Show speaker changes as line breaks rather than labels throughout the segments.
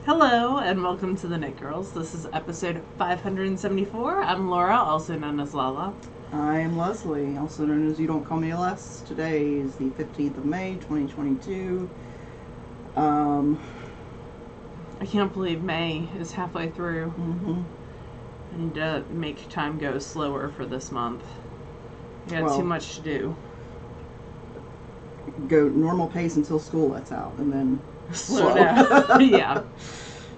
Hello and welcome to the Knit Girls. This is episode 574. I'm Laura, also known as Lala.
I'm Leslie, also known as You Don't Call Me Les. Today is the 15th of May, 2022.
I can't believe May is halfway through. I need to make time go slower for this month. I got too much to do.
Go normal pace until school lets out, and then
slow down. Yeah,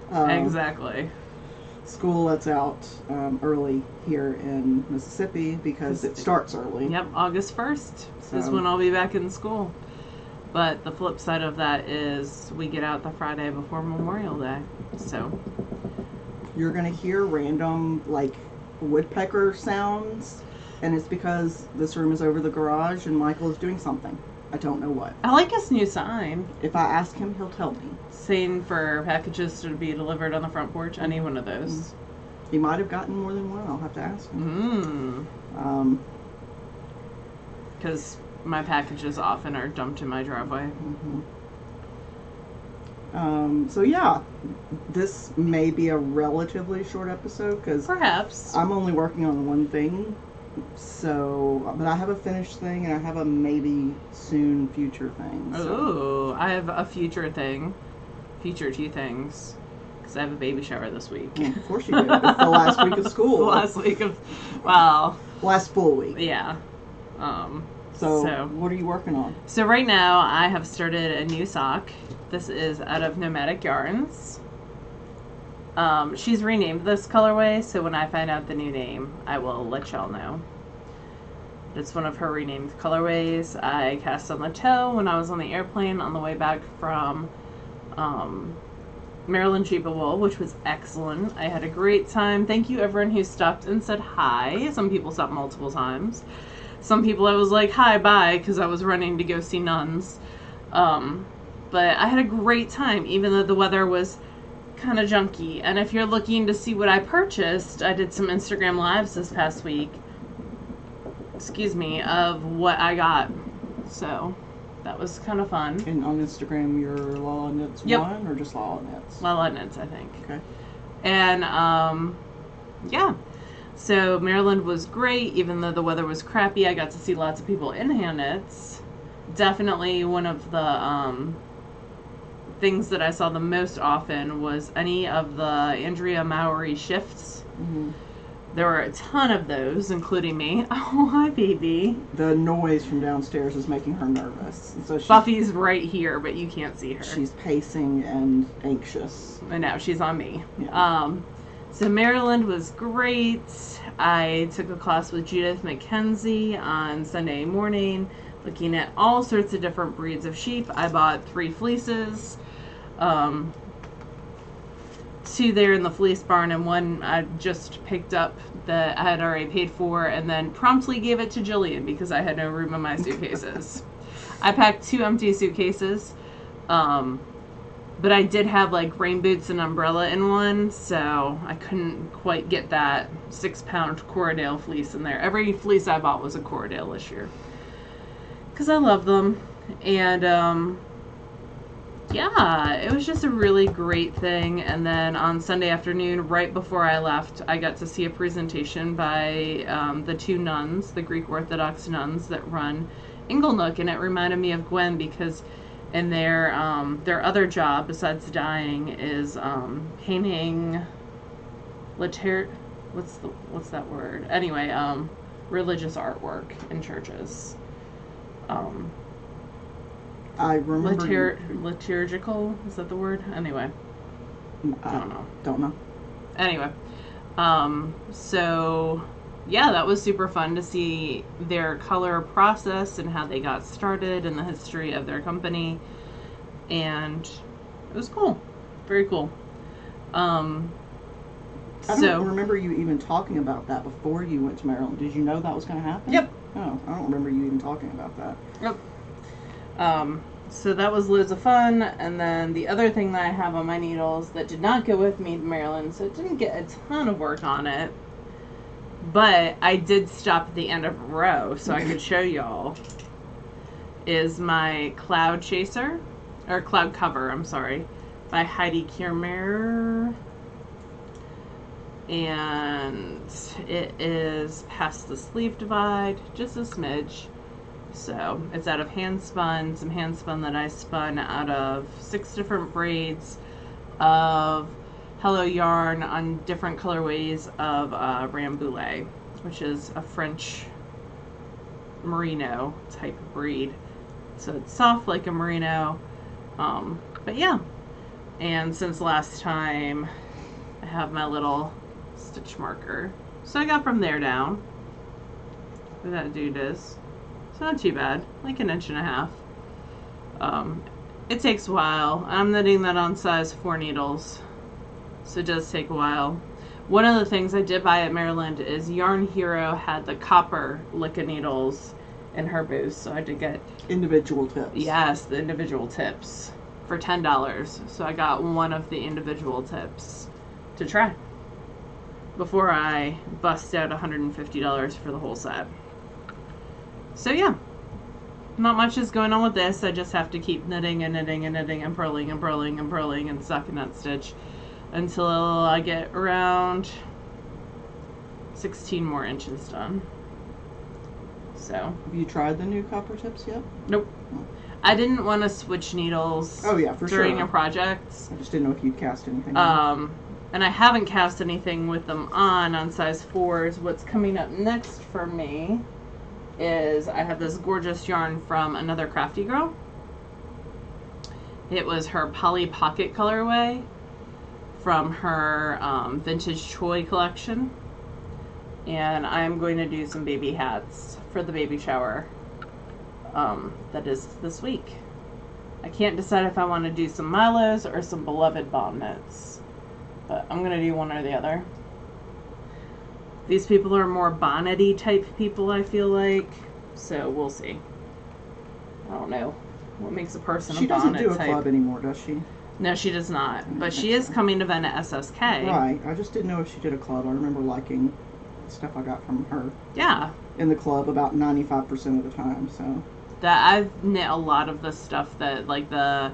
exactly.
School lets out early here in Mississippi because it starts early.
Yep, August 1st is when I'll be back in school. But the flip side of that is we get out the Friday before Memorial Day. So
you're going to hear random, like, woodpecker sounds, and it's because this room is over the garage and Michael is doing something. I don't know what.
I like his new sign.
If I ask him, he'll tell me.
Saying for packages to be delivered on the front porch, any one of those.
He might have gotten more than one. I'll have to ask him.
Because my packages often are dumped in my driveway.
So yeah, this may be a relatively short episode because
perhaps
I'm only working on one thing. So, but I have a finished thing and I have a maybe soon future thing.
So. I have a future thing. Future two things. Because I have a baby shower this week.
Of course you do. It's the last week of school.
The last week of, well.
Last full week.
Yeah.
So, what are you working on?
So right now I have started a new sock. This is out of Nomadic Yarns. She's renamed this colorway, so when I find out the new name, I will let y'all know. It's one of her renamed colorways. I cast on the toe when I was on the airplane on the way back from Maryland Sheep Wool, which was excellent. I had a great time. Thank you everyone who stopped and said hi. Some people stopped multiple times. Some people I was like, hi, bye, because I was running to go see nuns. But I had a great time, even though the weather was kind of junky. And if you're looking to see what I purchased, I did some Instagram lives this past week, of what I got. So that was kind of fun.
And on Instagram, you're Lala Knits 1 or just Lala Knits?
Lala Knits, I think.
Okay.
And yeah, so Maryland was great, even though the weather was crappy. I got to see lots of people in hand knits. Definitely one of the things that I saw the most often was any of the Andrea Mowry shifts. There were a ton of those, including me. Oh, hi, baby.
The noise from downstairs is making her nervous. So
Buffy's right here, but you can't see her.
She's pacing and anxious.
I know, she's on me.
Yeah.
So Maryland was great. I took a class with Judith McKenzie on Sunday morning, looking at all sorts of different breeds of sheep. I bought 3 fleeces. 2 there in the fleece barn, and 1 I just picked up that I had already paid for, and then promptly gave it to Jillian because I had no room in my suitcases. I packed 2 empty suitcases, but I did have like rain boots and umbrella in one, so I couldn't quite get that 6-pound Corriedale fleece in there. Every fleece I bought was a Corriedale this year because I love them. And yeah, it was just a really great thing. And then on Sunday afternoon, right before I left, I got to see a presentation by the 2 nuns, the Greek Orthodox nuns that run Inglenook, and it reminded me of Gwen because in their other job besides dyeing is painting what's that word? Anyway, religious artwork in churches.
I remember
liturgical, is that the word? Anyway, I don't know. Anyway, so yeah, that was super fun to see their color process and how they got started and the history of their company, and it was cool, very cool.
I don't remember you even talking about that before you went to Maryland. Did you know that was going to happen?
Yep.
Oh, I don't remember you even talking about that.
Yep. So that was loads of fun. And then the other thing that I have on my needles that did not go with me to Maryland, so it didn't get a ton of work on it, but I did stop at the end of a row so I could show y'all, is my cloud chaser, or cloud cover, I'm sorry. by Heidi Kiermaier. And it is past the sleeve divide, just a smidge. So it's out of hand spun, some hand spun that I spun out of 6 different braids of Hello yarn on different colorways of Rambouillet, which is a French merino type of breed. So it's soft like a merino, but yeah. And since last time, I have my little stitch marker. So I got from there down. What that dude is. It's not too bad, like an 1.5 inches. It takes a while. I'm knitting that on size 4 needles, so it does take a while. One of the things I did buy at Maryland is Yarn Hero had the copper Licka needles in her booth, so I did get
individual tips.
Yes, the individual tips for $10. So I got one of the individual tips to try before I bust out $150 for the whole set. So yeah, not much is going on with this. I just have to keep knitting and knitting and knitting and purling and purling and purling and sucking that stitch until I get around 16 more inches done. So.
Have you tried the new copper tips yet?
Nope. I didn't want to switch needles.
Oh yeah, for
during
sure.
a project.
I just didn't know if you'd cast anything.
And I haven't cast anything with them on size 4s. What's coming up next for me is I have this gorgeous yarn from another crafty girl. It was her Polly Pocket colorway from her Vintage Choi collection. And I'm going to do some baby hats for the baby shower that is this week. I can't decide if I want to do some Milos or some Beloved bomb knits, but I'm going to do one or the other. These people are more bonnety type people, I feel like, so we'll see. I don't know what makes a person a bonnet type.
She doesn't do a club anymore, does she?
No, she does not, but she is coming to Vena SSK.
Right, I just didn't know if she did a club. I remember liking the stuff I got from her.
Yeah.
In the club about 95% of the time, so.
That I've knit a lot of the stuff that, like the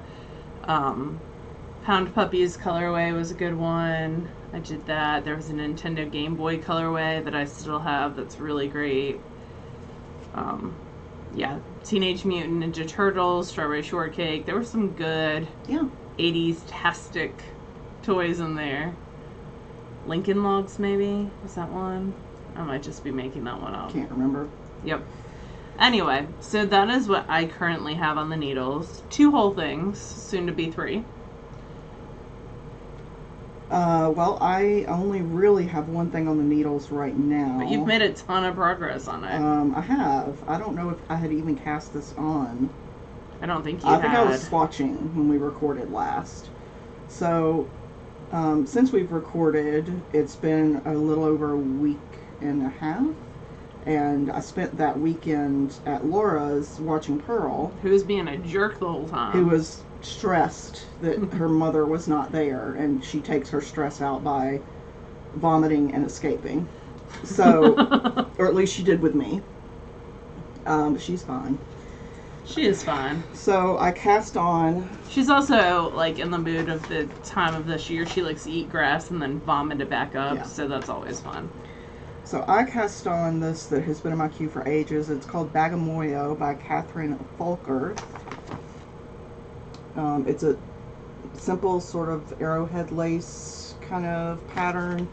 Pound Puppies colorway was a good one. I did that. There was a Nintendo Game Boy colorway that I still have that's really great. Yeah, Teenage Mutant Ninja Turtles, Strawberry Shortcake. There were some good 80s-tastic toys in there. Lincoln Logs, maybe? Was that one? I might just be making that one up.
Can't remember.
Yep. Anyway, so that is what I currently have on the needles. 2 whole things, soon to be 3.
Well, I only really have one thing on the needles right now.
But you've made a ton of progress on it.
I have. I don't know if I had even cast this on.
I don't think you had.
I think I was swatching when we recorded last. So, since we've recorded, it's been a little over a week and a half. And I spent that weekend at Laura's watching Pearl.
Who was being a jerk the whole time.
Who was stressed that her mother was not there, and she takes her stress out by vomiting and escaping. So, or at least she did with me. She's fine.
She is fine.
So I cast on.
She's also like in the mood of the time of this year. She likes to eat grass and then vomit it back up. So that's always fun.
So I cast on this that has been in my queue for ages. It's called Bagamoyo by Catherine Falker. It's a simple sort of arrowhead lace kind of pattern.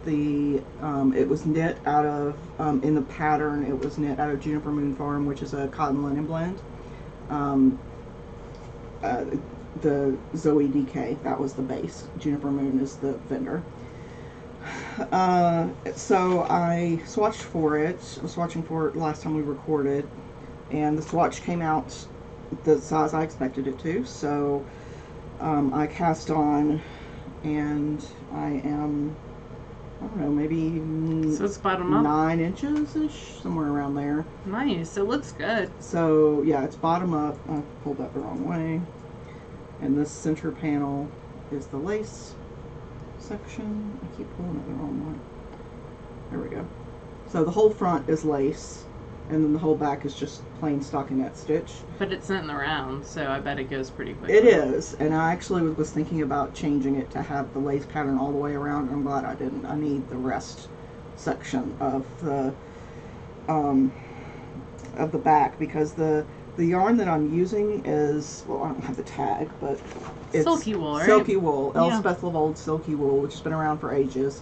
It was knit out of, in the pattern, it was knit out of Juniper Moon Farm, which is a cotton linen blend. The Zoe DK, that was the base. Juniper Moon is the vendor. So I swatched for it. I was swatching for it last time we recorded, and the swatch came out the size I expected it to. So I cast on, and I am, I don't know, maybe
so it's bottom up
9 inches-ish, somewhere around there.
Nice. It looks good.
So yeah, it's bottom up. I pulled that the wrong way. And this center panel is the lace section. I keep pulling it the wrong way. There we go. So the whole front is lace, and then the whole back is just plain stockinette stitch.
But it's in the round, so I bet it goes pretty quickly.
It is, and I actually was thinking about changing it to have the lace pattern all the way around, and I'm glad I didn't. I need the rest section of the back, because the yarn that I'm using is, well, I don't have the tag, but it's
silky wool, right?
Silky wool,
Yeah.
Elspeth Levold silky wool, which has been around for ages.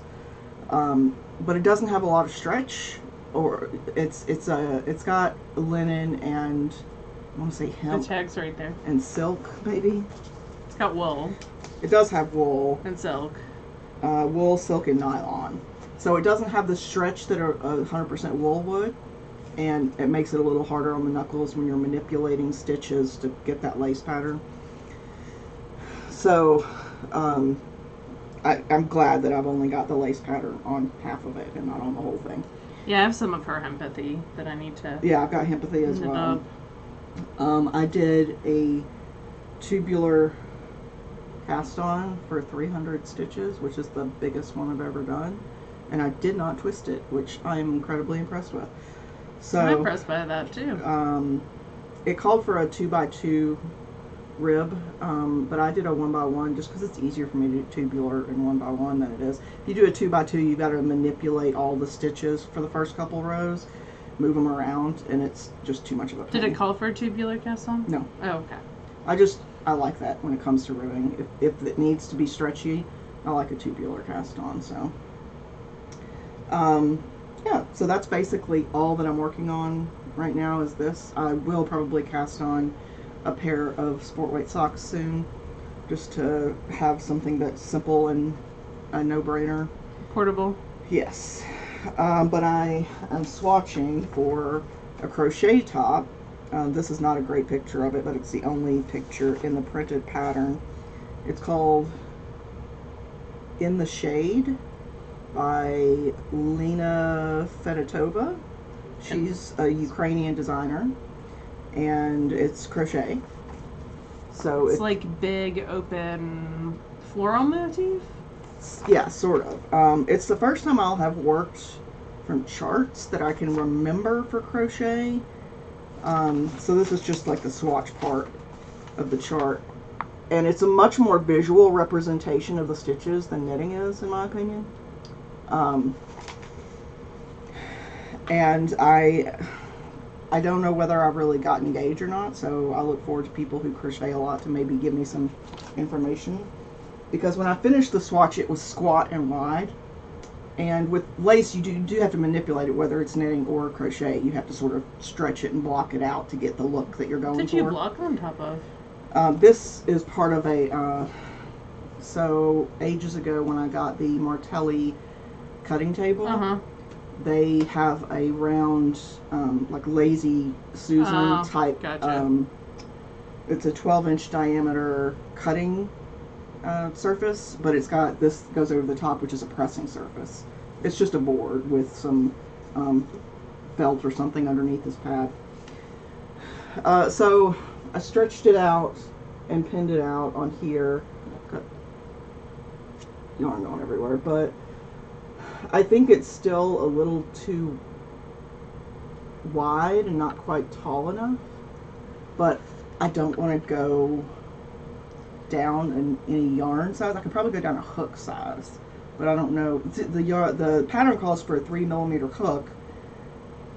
But it doesn't have a lot of stretch, or it's got linen and I want to say hemp.
The tag's right there.
And silk, maybe.
It's got wool.
It does have wool.
And silk.
Wool, silk, and nylon. So it doesn't have the stretch that a 100% wool would, and it makes it a little harder on the knuckles when you're manipulating stitches to get that lace pattern. So I'm glad that I've only got the lace pattern on half of it and not on the whole thing.
Yeah, I have some of her empathy that I need to.
Yeah, I've got empathy as well. I did a tubular cast on for 300 stitches, which is the biggest one I've ever done, and I did not twist it, which I'm incredibly impressed with. So
I'm impressed by that too.
It called for a 2x2 rib, but I did a 1x1 just because it's easier for me to do tubular in 1x1 than it is. If you do a 2x2, you got to manipulate all the stitches for the first couple rows, move them around, and it's just too much of a pain.
Did it call for a tubular cast on?
No.
Oh, okay.
I like that when it comes to ribbing. If it needs to be stretchy, I like a tubular cast on. So, yeah. So that's basically all that I'm working on right now. Is this? I will probably cast on a pair of sport weight socks soon, just to have something that's simple and a no-brainer.
Portable.
Yes. But I am swatching for a crochet top. This is not a great picture of it, but it's the only picture in the printed pattern. It's called In the Shade by Lena Fedotova. She's a Ukrainian designer, and it's crochet. So
it's like big open floral motif?
Yeah, sort of. It's the first time I'll have worked from charts that I can remember for crochet. So this is just like the swatch part of the chart. And it's a much more visual representation of the stitches than knitting is, in my opinion. And I don't know whether I've really got engaged or not, so I look forward to people who crochet a lot to maybe give me some information. Because when I finished the swatch, it was squat and wide. And with lace, you do have to manipulate it, whether it's knitting or crochet. You have to sort of stretch it and block it out to get the look that you're going for.
What did you block on top of?
This is part of a, so ages ago when I got the Martelli cutting table, they have a round, like Lazy Susan type,
gotcha.
It's a 12-inch diameter cutting surface, but it's got, this goes over the top, which is a pressing surface. It's just a board with some felt or something underneath this pad. So I stretched it out and pinned it out on here. Got yarn going everywhere, but I think it's still a little too wide and not quite tall enough, but I don't want to go down in any yarn size. I could probably go down a hook size, but I don't know. The pattern calls for a 3mm hook,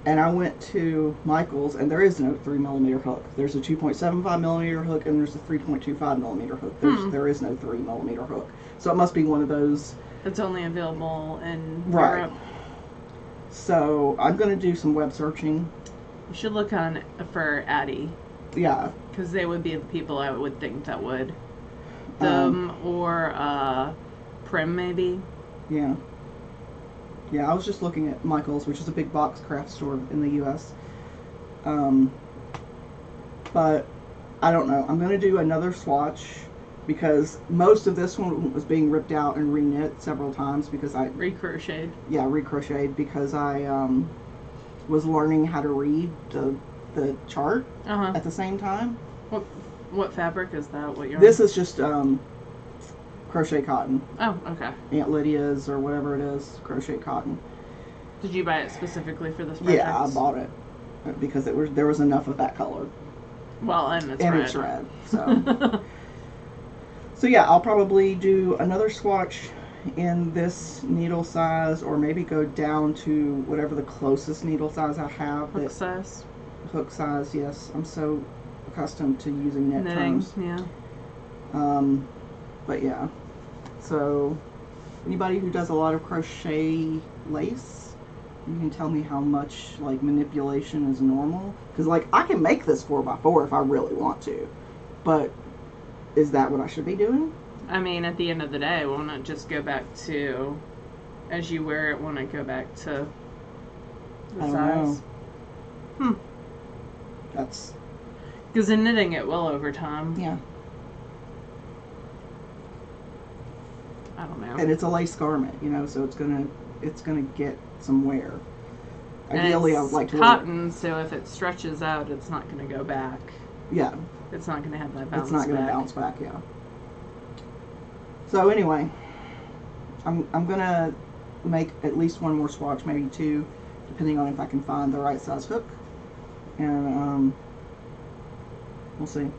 and I went to Michael's and there is no 3mm hook. There's a 2.75mm hook and there's a 3.25mm hook. There is no 3mm hook, so it must be one of those
that's only available in
right
Europe.
So I'm going to do some web searching.
You should look on for Addy.
Yeah,
because they would be the people I would think that would. Them or Prim, maybe.
Yeah. Yeah, I was just looking at Michael's, which is a big box craft store in the U.S. But I don't know. I'm going to do another swatch because most of this one was being ripped out and re-knit several times because I...
Recrocheted.
Yeah, recrocheted because I was learning how to read the chart at the same time.
What fabric is that? What you're
This is just crochet cotton.
Oh, okay.
Aunt Lydia's or whatever it is, crochet cotton.
Did you buy it specifically for this project?
Yeah, I bought it. because there was enough of that color.
Well, and it's
and
red.
It's red. So, so yeah, I'll probably do another swatch in this needle size, or maybe go down to whatever the closest needle size I have.
Hook size.
Hook size, yes. I'm so accustomed to using knit
Knitting,
terms.
yeah.
But yeah. So, anybody who does a lot of crochet lace, you can tell me how much like manipulation is normal. Because like I can make this 4x4 if I really want to, but is that what I should be doing?
I mean, at the end of the day, won't it just go back to, as you wear it, won't it go back to the size?
Know. That's...
Because in knitting it will over time.
Yeah.
I don't know.
And it's a lace garment, you know, so it's gonna get some wear.
And
Ideally, I
it's
would like to
cotton, so if it stretches out, it's not going to go back.
Yeah.
It's not going to have that bounce
back. It's not going to bounce back, yeah. So anyway, I'm gonna make at least one more swatch, maybe two, depending on if I can find the right size hook, and we'll see.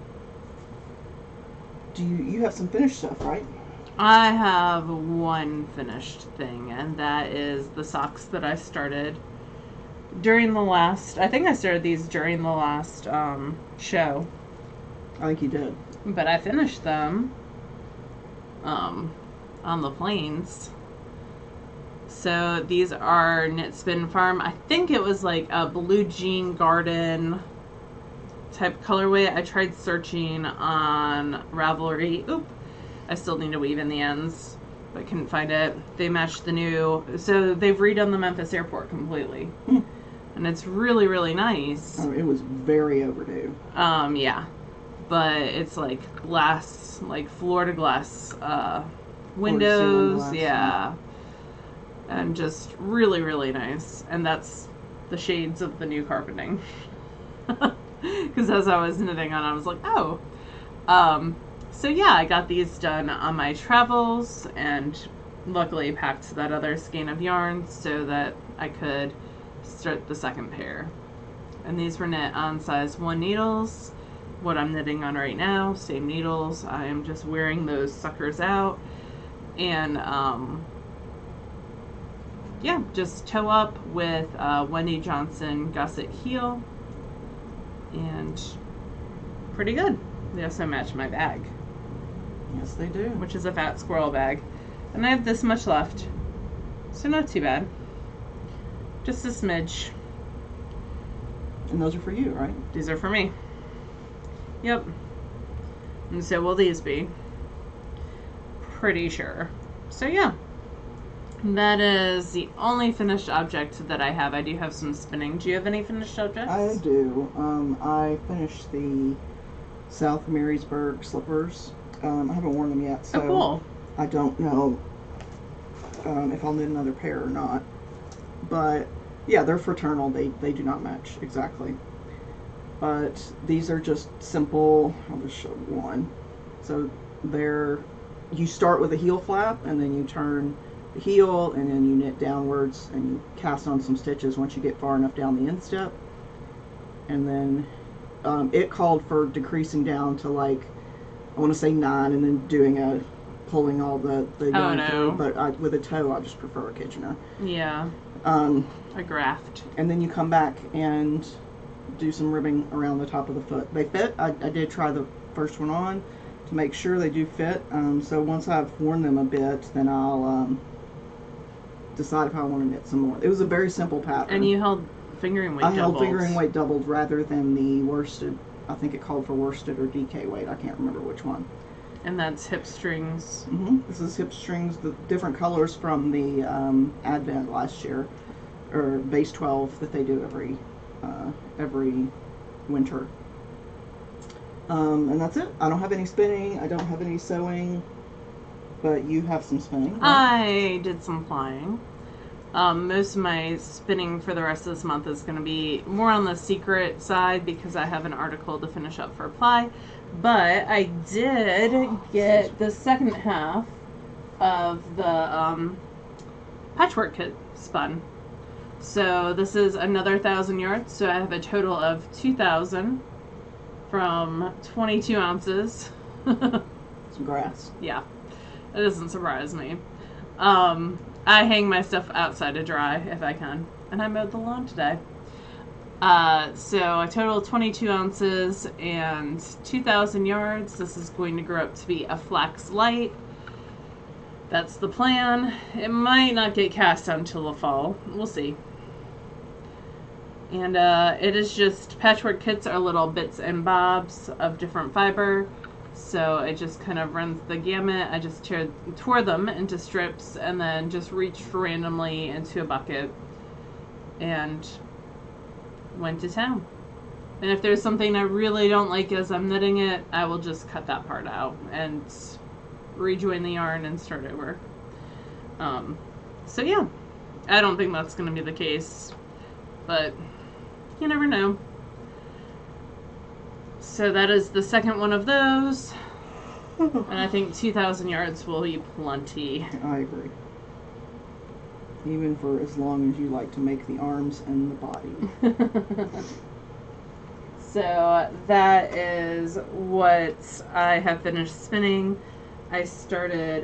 Do you have some finished stuff, right?
I have one finished thing, and that is the socks that I started during the last. I think I started these during the last show.
I think you did.
But I finished them on the planes. So these are Knit Spin Farm. I think it was like a blue jean garden type colorway. I tried searching on Ravelry. Oop. I still need to weave in the ends, but couldn't find it. They matched the new. So they've redone the Memphis airport completely. And it's really, really nice.
Oh, it was very overdue.
Yeah. But it's like glass, like floor to glass windows,
glass,
yeah. And just really, really nice. And that's the shades of the new carpeting. Because as I was knitting on, I was like, oh. So yeah, I got these done on my travels, and luckily packed that other skein of yarn so that I could start the second pair. And these were knit on size 1 needles. What I'm knitting on right now, same needles. I am just wearing those suckers out, and yeah, just toe up with Wendy Johnson gusset heel, and pretty good. They also match my bag.
Yes, they do.
Which is a fat squirrel bag, and I have this much left, so not too bad. Just a smidge.
And those are for you, right?
These are for me. Yep. And so will these be. Pretty sure. So yeah. That is the only finished object that I have. I do have some spinning. Do you have any finished objects?
I do. I finished the South Marysburg slippers. I haven't worn them yet, so
cool.
I don't know if I'll knit another pair or not. But yeah, they're fraternal. They do not match exactly. But these are just simple. I'll just show one. So you start with a heel flap, and then you turn the heel, and then you knit downwards, and you cast on some stitches once you get far enough down the instep. And then it called for decreasing down to, like, I want to say 9, and then pulling all the yarn through. But with a toe, I just prefer a Kitchener.
Yeah. A graft.
And then you come back and do some ribbing around the top of the foot. They fit. I did try the first one on to make sure they do fit. So once I've worn them a bit, then I'll decide if I want to knit some more. It was a very simple pattern.
And you held fingering weight doubled.
I held fingering weight doubled rather than the worsted. I think it called for worsted or DK weight. I can't remember which one.
And that's hip strings.
This is hip strings, the different colors from the Advent last year, or base 12 that they do every winter. And that's it. I don't have any spinning. I don't have any sewing. But you have some spinning, right?
I did some plying. Most of my spinning for the rest of this month is going to be more on the secret side because I have an article to finish up for ply. But I did get the second half of the patchwork kit spun. So this is another 1,000 yards. So I have a total of 2,000 from 22 ounces.
Some grass.
Yeah, it doesn't surprise me. I hang my stuff outside to dry if I can, and I mowed the lawn today. So a total of 22 ounces and 2,000 yards. This is going to grow up to be a flax light. That's the plan. It might not get cast on until the fall. We'll see. And it is just, patchwork kits are little bits and bobs of different fiber. So it just kind of runs the gamut. I just tore them into strips and then just reached randomly into a bucket and went to town. And if there's something I really don't like as I'm knitting it, I will just cut that part out and rejoin the yarn and start over. So yeah, I don't think that's going to be the case, but you never know. So that is the second one of those, and I think 2,000 yards will be plenty.
I agree. Even for as long as you like to make the arms and the body.
So that is what I have finished spinning. I started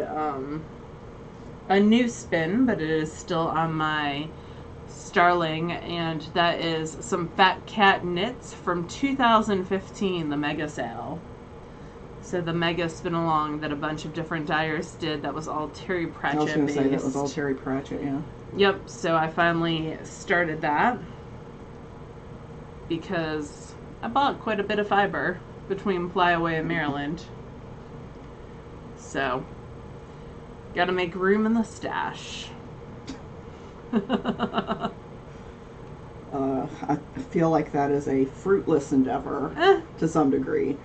a new spin, but it is still on my Starling, and that is some Fat Cat knits from 2015, the mega sale. So the mega spin along that a bunch of different dyers did, that was all Terry Pratchett
I was going to
based.
say that was all Terry Pratchett, yeah.
Yep, so I finally started that because I bought quite a bit of fiber between Flyaway and Maryland. So, gotta make room in the stash.
I feel like that is a fruitless endeavor to some degree.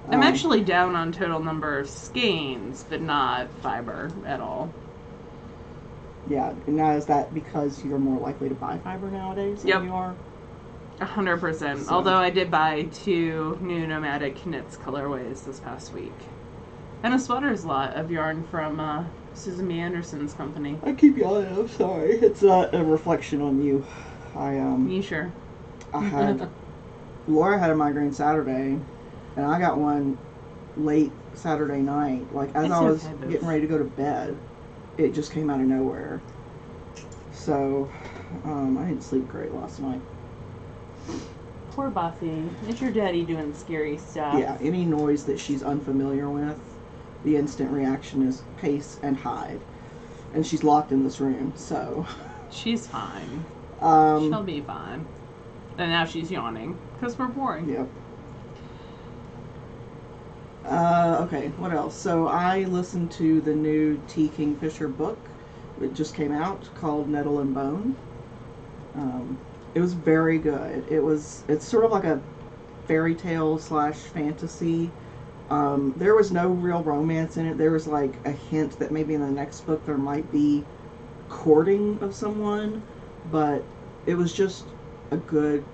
I'm actually down on total number of skeins, but not fiber at all.
Yeah, now is that because you're more likely to buy fiber nowadays than you are?
100%. So. Although I did buy 2 new nomadic knits colorways this past week. And a sweater's lot of yarn from Susan B. Anderson's company.
I keep yelling, I'm sorry. It's a reflection on you.
You sure?
I had Laura had a migraine Saturday, and I got one late Saturday night. Like as I was getting ready to go to bed, it just came out of nowhere. So I didn't sleep great last night.
Poor Buffy. It's your daddy doing scary stuff.
Yeah, any noise that she's unfamiliar with, the instant reaction is pace and hide. And she's locked in this room, so
she's fine. She'll be fine. And now she's yawning because we're boring.
Yep. Okay, what else? So I listened to the new T. Kingfisher book. It just came out called Nettle and Bone. It was very good. It's sort of like a fairy tale / fantasy. There was no real romance in it. There was like a hint that maybe in the next book there might be courting of someone, but it was just a good,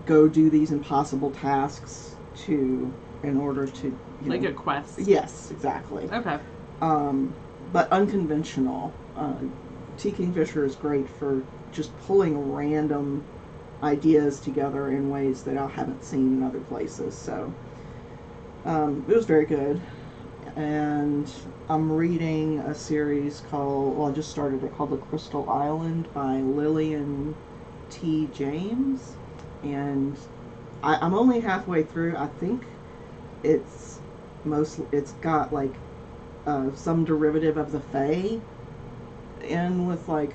go do these impossible tasks in order to
like a quest.
Yes, exactly.
Okay.
But unconventional. T. Kingfisher is great for just pulling random ideas together in ways that I haven't seen in other places. So it was very good. And I'm reading a series I just started it, called The Crystal Island by Lillian T. James. And I'm only halfway through. I think it's got like some derivative of the Fae in with like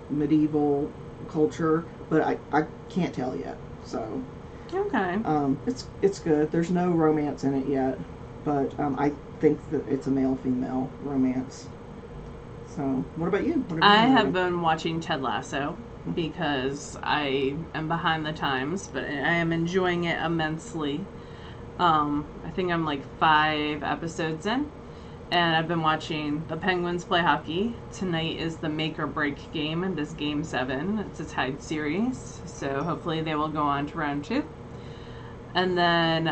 medieval culture, but I can't tell yet. So
okay.
It's good. There's no romance in it yet, but I think that it's a male-female romance. So what about you?
I have been watching Ted Lasso because I am behind the times, but I am enjoying it immensely. I think I'm like 5 episodes in, and I've been watching the Penguins play hockey. Tonight is the make or break game, and this game 7. It's a tied series, so hopefully they will go on to round 2. And then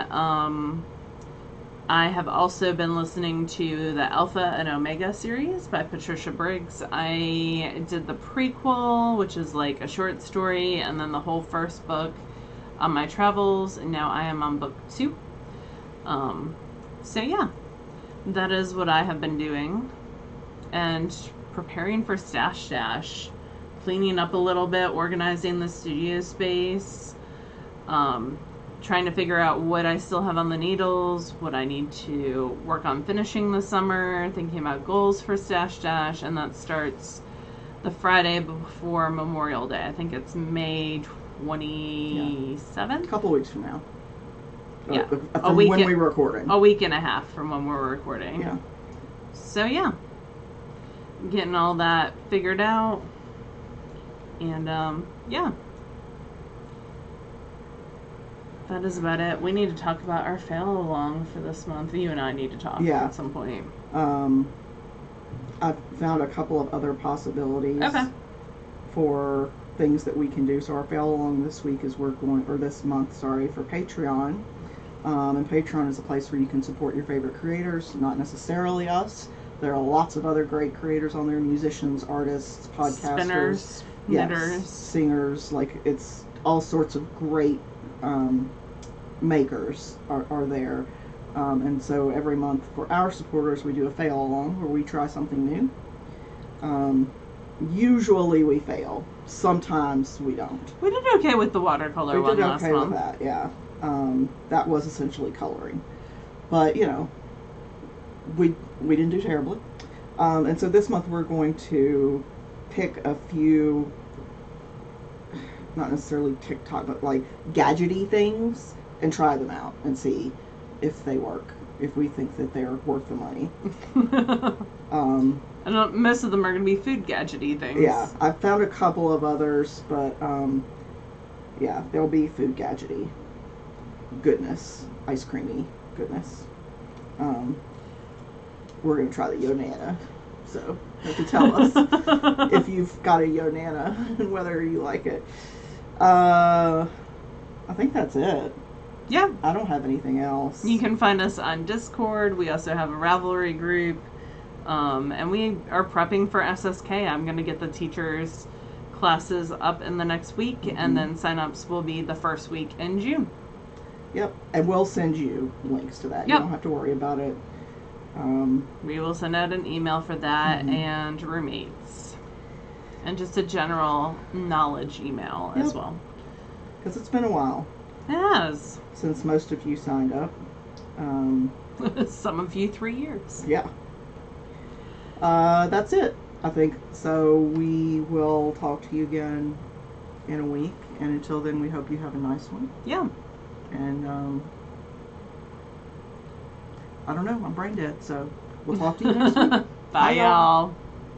I have also been listening to the Alpha and Omega series by Patricia Briggs. I did the prequel, which is like a short story, and then the whole first book on my travels, and now I am on book 2. So yeah, that is what I have been doing. And preparing for Stash Dash, cleaning up a little bit, organizing the studio space, trying to figure out what I still have on the needles, what I need to work on finishing this summer, thinking about goals for Stash Dash, and that starts the Friday before Memorial Day. I think it's May 27th?
A couple weeks from now.
Yeah.
From when we're recording.
A week and a half from when we're recording.
Yeah.
So yeah. Getting all that figured out. And yeah. That is about it. We need to talk about our fail along for this month. You and I need to talk at some point.
I've found a couple of other possibilities for things that we can do. So our fail along this week is this month, for Patreon. And Patreon is a place where you can support your favorite creators, not necessarily us. There are lots of other great creators on there, musicians, artists, podcasters,
spinners, knitters,
singers. Like, it's all sorts of great makers are there. And so every month for our supporters, we do a fail along where we try something new. Usually we fail. Sometimes we don't.
We did okay with the watercolor one last month.
We did okay with that, yeah. That was essentially coloring. But, you know, we didn't do terribly. And so this month we're going to pick a few, not necessarily TikTok, but like gadgety things and try them out and see if they work, if we think that they're worth the money.
And most of them are going to be food gadgety things.
Yeah, I found a couple of others, but yeah, they'll be food gadgety goodness, ice creamy goodness. We're going to try the Yonana, so you have to tell us if you've got a Yonana and whether you like it. I think that's it.
Yeah.
I don't have anything else.
You can find us on Discord. We also have a Ravelry group. And we are prepping for SSK. I'm going to get the teachers' classes up in the next week, and then sign-ups will be the first week in June.
Yep. And we'll send you links to that.
Yep.
You don't have to worry about it.
We will send out an email for that and roommates. And just a general knowledge email as well.
Because it's been a while.
It has.
Since most of you signed up.
Some of you 3 years.
Yeah. That's it, I think. So we will talk to you again in a week. And until then, we hope you have a nice one.
Yeah.
And, I don't know. I'm brain dead. So we'll talk to you next week.
Bye, y'all.